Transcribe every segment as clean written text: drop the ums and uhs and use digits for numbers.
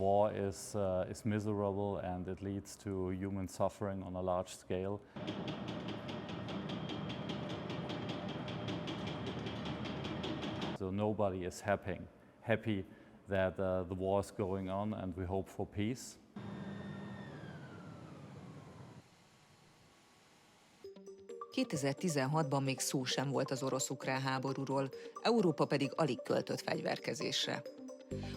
war is miserable and it leads to human suffering on a large scale. So nobody is happy that the war is going on, and we hope for peace. ...2016-ban még szó sem volt az orosz-ukrán háborúról, Európa pedig alig költött fegyverkezésre.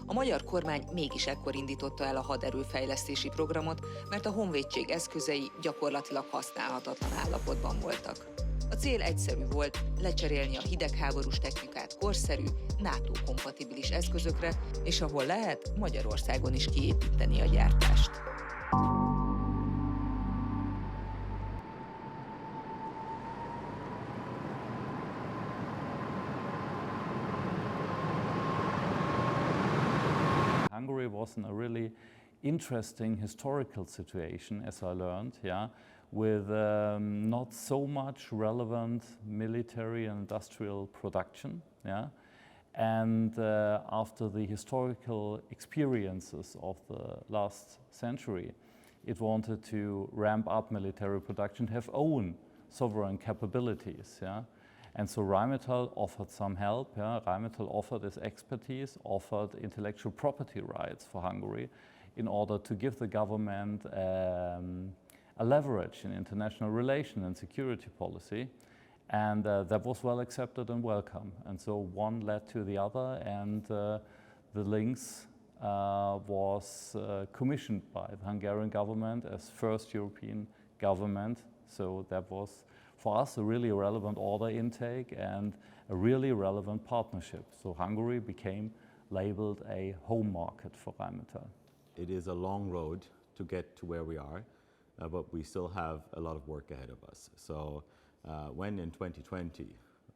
A magyar kormány mégis ekkor indította el a haderőfejlesztési programot, mert a honvédség eszközei gyakorlatilag használhatatlan állapotban voltak. A cél egyszerű volt, lecserélni a hidegháborús technikát korszerű, NATO-kompatibilis eszközökre, és ahol lehet, Magyarországon is kiépíteni a gyártást. Hungary was in a really interesting historical situation, as I learned, with not so much relevant military and industrial production, and after the historical experiences of the last century, it wanted to ramp up military production, have own sovereign capabilities, And so Rheinmetall offered some help. Rheinmetall offered its expertise, offered intellectual property rights for Hungary in order to give the government a leverage in international relation and security policy. And that was well accepted and welcome. And so one led to the other, and the Lynx was commissioned by the Hungarian government as first European government. So that was, for us, a really relevant order intake and a really relevant partnership. So Hungary became labeled a home market for Rheinmetall. It is a long road to get to where we are, but we still have a lot of work ahead of us. So when in 2020,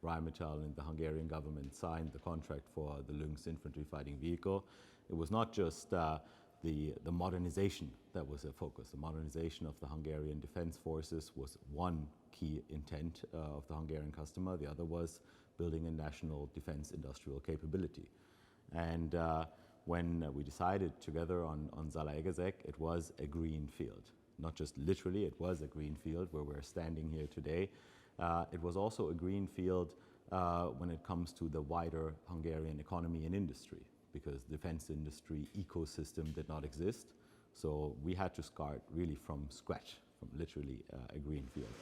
Rheinmetall and the Hungarian government signed the contract for the Lynx infantry fighting vehicle, it was not just the modernization that was a focus. The modernization of the Hungarian defense forces was one key intent of the Hungarian customer. The other was building a national defense industrial capability. And when we decided together on Zalaegerszeg, it was a green field. Not just literally, it was a green field where we're standing here today. It was also a green field when it comes to the wider Hungarian economy and industry, because the defense industry ecosystem did not exist. So we had to start really from scratch, from literally a green field.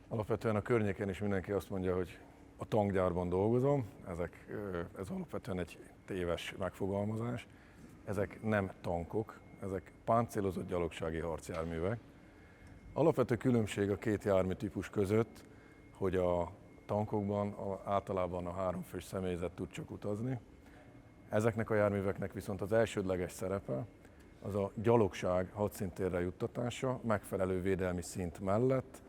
Alapvetően a környéken is mindenki azt mondja, hogy a tankgyárban dolgozom. Ez alapvetően egy téves megfogalmazás. Ezek nem tankok, ezek páncélozott gyalogsági harcjárművek. Alapvető különbség a két járműtípus között, hogy a tankokban általában a 3 fős személyzet tud csak utazni. Ezeknek a járműveknek viszont az elsődleges szerepe az a gyalogság hadszíntérre juttatása megfelelő védelmi szint mellett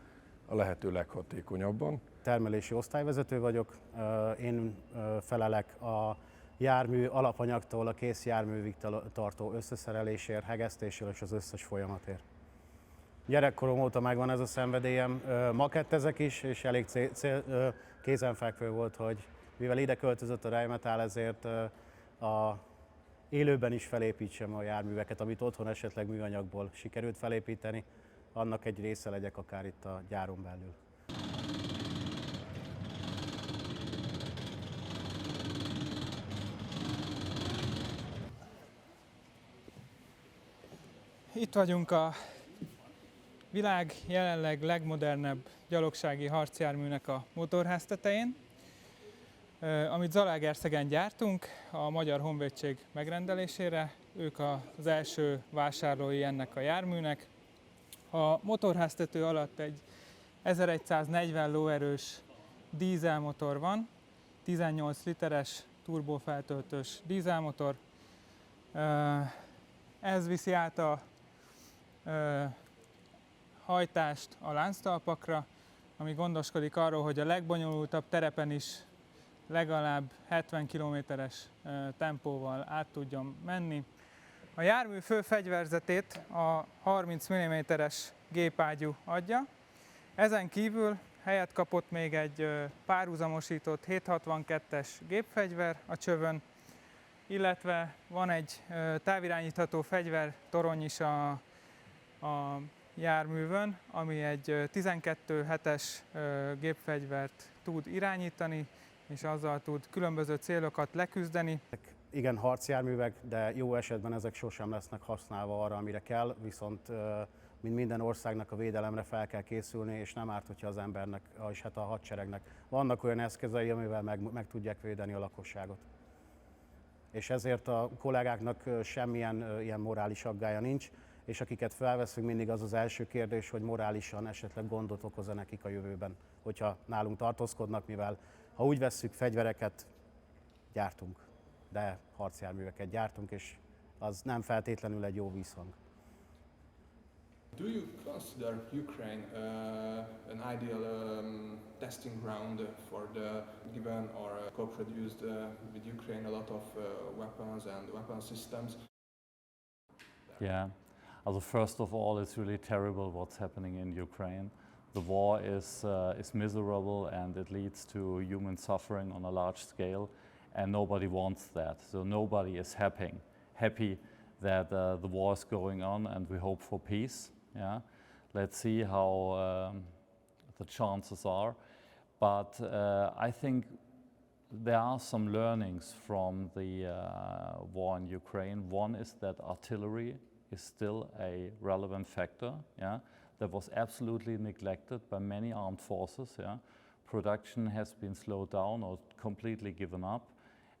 a lehető leghatékonyabban. Termelési osztályvezető vagyok, én felelek a jármű alapanyagtól a kész járművig tartó összeszerelésért, hegesztésért és az összes folyamatért. Gyerekkorom óta megvan ez a szenvedélyem, makettezek is, és elég kézenfekvő volt, hogy mivel ide költözött a Rheinmetall, ezért élőben is felépítsem a járműveket, amit otthon esetleg műanyagból sikerült felépíteni, annak egy része legyek akár itt a gyáron belül. Itt vagyunk a világ jelenleg legmodernebb gyalogsági harcjárműnek a motorház tetején, amit Zalaegerszegen gyártunk a Magyar Honvédség megrendelésére. Ők az első vásárlói ennek a járműnek. A motorháztető alatt egy 1140 lóerős dízelmotor van, 18 literes turbófeltöltős dízelmotor. Ez viszi át a hajtást a lánctalpakra, ami gondoskodik arról, hogy a legbonyolultabb terepen is legalább 70 km/h tempóval át tudjon menni. A jármű fő fegyverzetét a 30 mm-es gépágyú adja. Ezen kívül helyet kapott még egy párhuzamosított 762-es gépfegyver a csövön, illetve van egy távirányítható fegyvertorony is a járművön, ami egy 12-7-es gépfegyvert tud irányítani, és azzal tud különböző célokat leküzdeni. Igen, harcjárművek, de jó esetben ezek sosem lesznek használva arra, amire kell, viszont mint minden országnak a védelemre fel kell készülni, és nem árt, hogyha az embernek, és hát a hadseregnek vannak olyan eszközei, amivel meg tudják védeni a lakosságot. És ezért a kollégáknak semmilyen ilyen morális aggálya nincs, és akiket felveszünk, mindig az az első kérdés, hogy morálisan esetleg gondot okoz-e nekik a jövőben, hogyha nálunk tartózkodnak, mivel ha úgy vesszük, fegyvereket gyártunk, de harcjárműveket gyártunk, és az nem feltétlenül egy jó vízhang. Do you consider Ukraine an ideal testing ground for the given or co-produced with Ukraine a lot of weapons and weapon systems? Yeah. Also first of all, it's really terrible what's happening in Ukraine. The war is miserable and it leads to human suffering on a large scale, and nobody wants that. So nobody is happy that the war is going on, and we hope for peace. Yeah, let's see how the chances are. But I think there are some learnings from the war in Ukraine. One is that artillery is still a relevant factor. Yeah, that was absolutely neglected by many armed forces. Yeah, production has been slowed down or completely given up,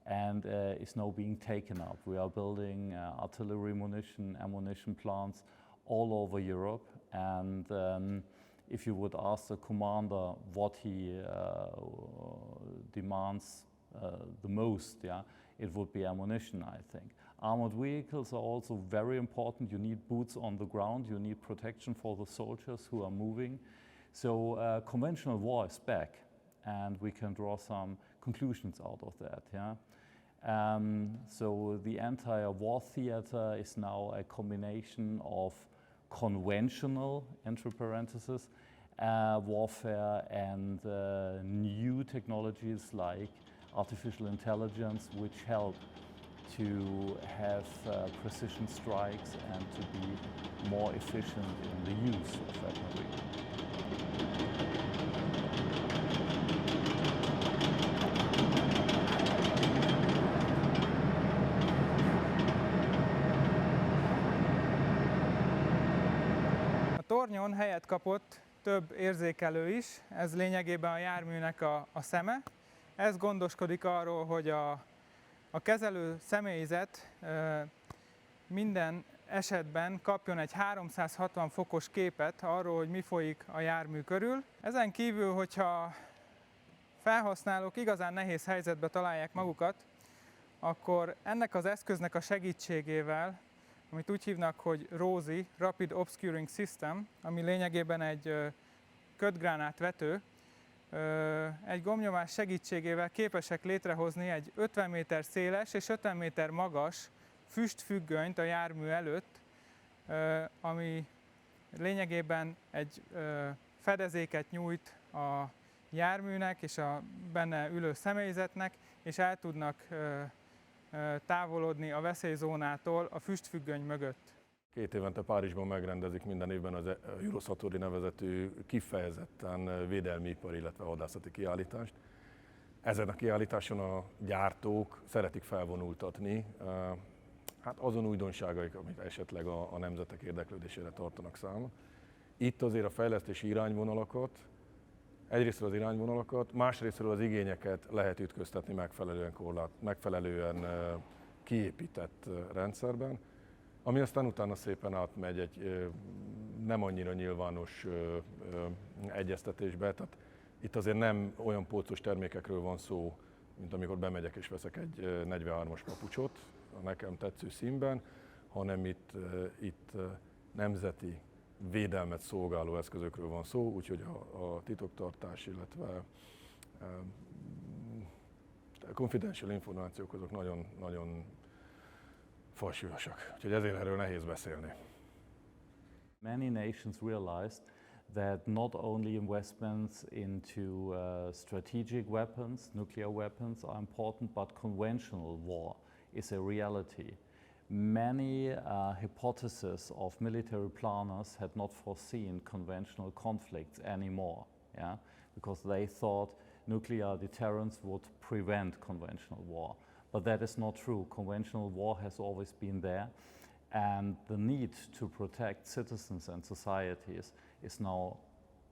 and is now being taken up. We are building artillery ammunition plants all over Europe, and if you would ask the commander what he demands the most, yeah, it would be ammunition, I think. Armored vehicles are also very important. You need boots on the ground, you need protection for the soldiers who are moving. So conventional war is back, and we can draw some conclusions out of that, yeah. So the entire war theater is now a combination of conventional, entre parentheses, warfare and new technologies like artificial intelligence, which help to have precision strikes and to be more efficient in the use of weaponry. A tornyon helyet kapott több érzékelő is, ez lényegében a járműnek a szeme. Ez gondoskodik arról, hogy a kezelő személyzet minden esetben kapjon egy 360 fokos képet arról, hogy mi folyik a jármű körül. Ezen kívül, hogyha felhasználók igazán nehéz helyzetbe találják magukat, akkor ennek az eszköznek a segítségével, amit úgy hívnak, hogy ROSI, Rapid Obscuring System, ami lényegében egy kötgránátvető, egy gombnyomás segítségével képesek létrehozni egy 50 méter széles és 50 méter magas füstfüggönyt a jármű előtt, ami lényegében egy fedezéket nyújt a járműnek és a benne ülő személyzetnek, és el tudnak távolodni a veszélyzónától a füstfüggöny mögött. 2 évente Párizsban megrendezik minden évben az Eurosatori nevezetű kifejezetten védelmi ipar, illetve hadászati kiállítást. Ezen a kiállításon a gyártók szeretik felvonultatni hát azon újdonságaik, amit esetleg a nemzetek érdeklődésére tartanak számon. Itt azért a fejlesztési irányvonalakat, egyrésztről az irányvonalakat, másrésztről az igényeket lehet ütköztetni megfelelően kiépített rendszerben, ami aztán utána szépen átmegy egy nem annyira nyilvános egyeztetésbe. Tehát itt azért nem olyan polcos termékekről van szó, mint amikor bemegyek és veszek egy 43-as papucsot a nekem tetsző színben, hanem itt nemzeti védelmet szolgáló eszközökről van szó, úgyhogy a titoktartás, illetve a confidential információk azok nagyon, nagyon falsúlyosak, úgyhogy ezért erről nehéz beszélni. Many nations realized that not only investments into strategic weapons, nuclear weapons are important, but conventional war is a reality. Many hypotheses of military planners had not foreseen conventional conflicts anymore, yeah? Because they thought nuclear deterrence would prevent conventional war. But that is not true. Conventional war has always been there, and the need to protect citizens and societies is now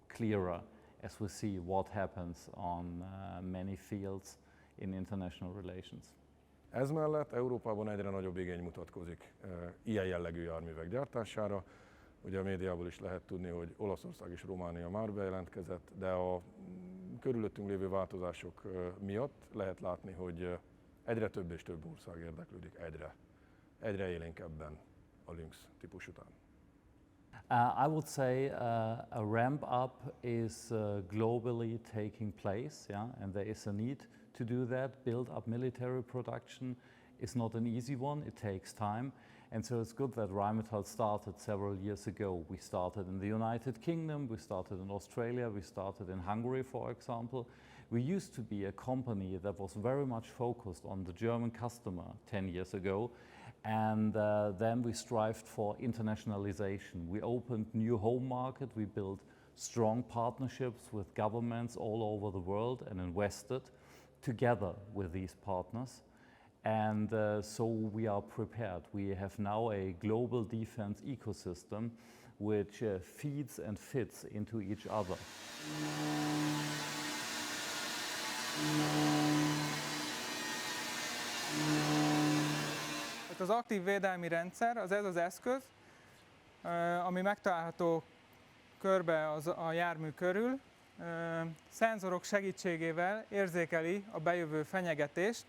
clearer as we see what happens on many fields in international relations. Ez mellett Európában egyre nagyobb igény mutatkozik ilyen jellegű járművek gyártására. Ugye a médiából is lehet tudni, hogy Olaszország és Románia már bejelentkezett, de a körülöttünk lévő változások miatt lehet látni, hogy egyre több és több ország érdeklődik egyre élénkebben a Lynx típus után. I would say a ramp up is globally taking place, yeah, and there is a need to do that. Build up military production is not an easy one, it takes time. And so it's good that Rheinmetall started several years ago. We started in the United Kingdom, we started in Australia, we started in Hungary, for example. We used to be a company that was very much focused on the German customer 10 years ago. And then we strived for internationalization. We opened new home market, we built strong partnerships with governments all over the world and invested together with these partners. And so we are prepared. We have now a global defense ecosystem which feeds and fits into each other. Az aktív védelmi rendszer, ez az eszköz, ami megtalálható körbe a jármű körül, szenzorok segítségével érzékeli a bejövő fenyegetést,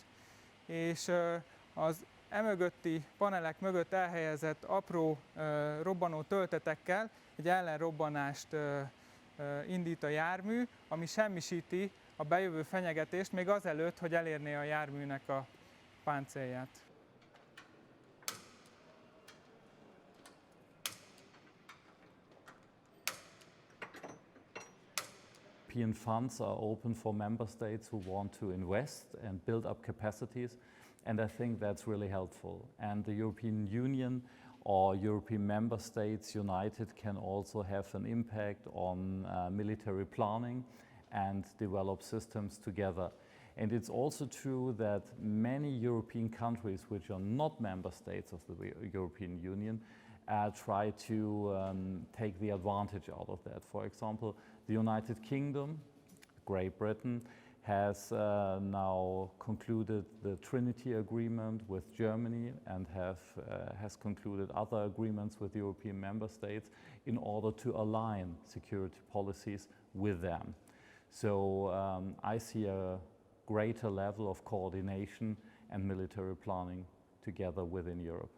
és az emögötti panelek mögött elhelyezett apró robbanó töltetekkel egy ellenrobbanást indít a jármű, ami semmisíti a bejövő fenyegetést még azelőtt, hogy elérné a járműnek a páncélját. European funds are open for member states who want to invest and build up capacities, and I think that's really helpful. And the European Union or European member states united can also have an impact on military planning and develop systems together. And it's also true that many European countries which are not member states of the European Union try to take the advantage out of that. For example, the United Kingdom, Great Britain, has now concluded the Trinity Agreement with Germany and has concluded other agreements with European member states in order to align security policies with them. So I see a greater level of coordination and military planning together within Europe.